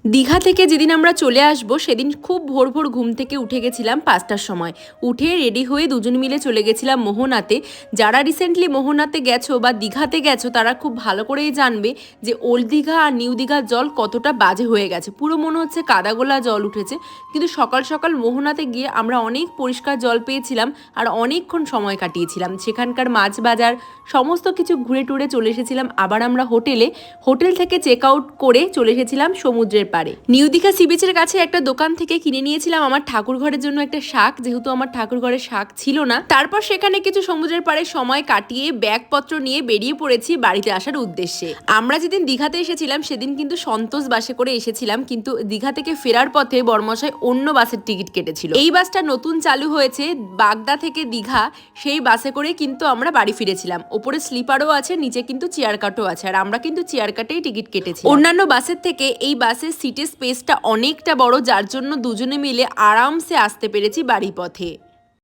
দীঘা থেকে যেদিন আমরা চলে আসব সেদিন খুব ভোর ভোর ঘুম থেকে উঠে গেছিলাম 5টার সময়। উঠে রেডি হয়ে দুজন মিলে চলে গেছিলাম মোহনাতে। যারা রিসেন্টলি মোহনাতে গেছো বা দীঘাতে গেছো তারা খুব ভালো করেই জানবে যে ওল্ড দীঘা আর নিউ দীঘার জল কতটা বাজে হয়ে গেছে। পুরো মনে হচ্ছে কাদাগোলা জল উঠেছে, কিন্তু সকাল সকাল মোহনাতে গিয়ে আমরা অনেক পরিষ্কার জল পেয়েছিলাম আর অনেকক্ষণ সময় কাটিয়েছিলাম। সেখানকার মাছ বাজার সমস্ত কিছু ঘুরে টুরে চলে এসেছিলাম আবার আমরা হোটেল থেকে চেক আউট করে চলে এসেছিলাম সমুদ্রের পারে। নিউ দীঘা সি বিচের কাছে একটা দোকান থেকে কিনে নিয়েছিলাম আমার ঠাকুর ঘরের জন্য একটা শাক, যেহেতু আমার ঠাকুর ঘরে শাক ছিল না। তারপর সেখানে কিছু সমুদ্রের পাড়ে সময় কাটিয়ে ব্যাগপত্র নিয়ে বেরিয়ে পড়েছি বাড়িতে আসার উদ্দেশ্যে। আমরা যেদিন দীঘাতে এসেছিলাম সেদিন কিন্তু সন্তোষ বাসে করে এসেছিলাম, কিন্তু দীঘা থেকে ফেরার পথে বর্মশাই অন্য বাসের টিকিট কেটেছিল। এই বাসটা নতুন চালু হয়েছে বাগদা থেকে দীঘা, সেই বাসে করে কিন্তু আমরা বাড়ি ফিরেছিলাম। ওপরে স্লিপারও আছে, নিচে কিন্তু চেয়ার কাটও আছে, আর আমরা কিন্তু চেয়ার কাটেই টিকিট কেটেছি। অন্যান্য বাসের থেকে এই বাসের সিটের স্পেসটা অনেকটা বড়, যার জন্য দুজনে মিলে আরামসে আসতে পেরেছি বাড়ি পথে।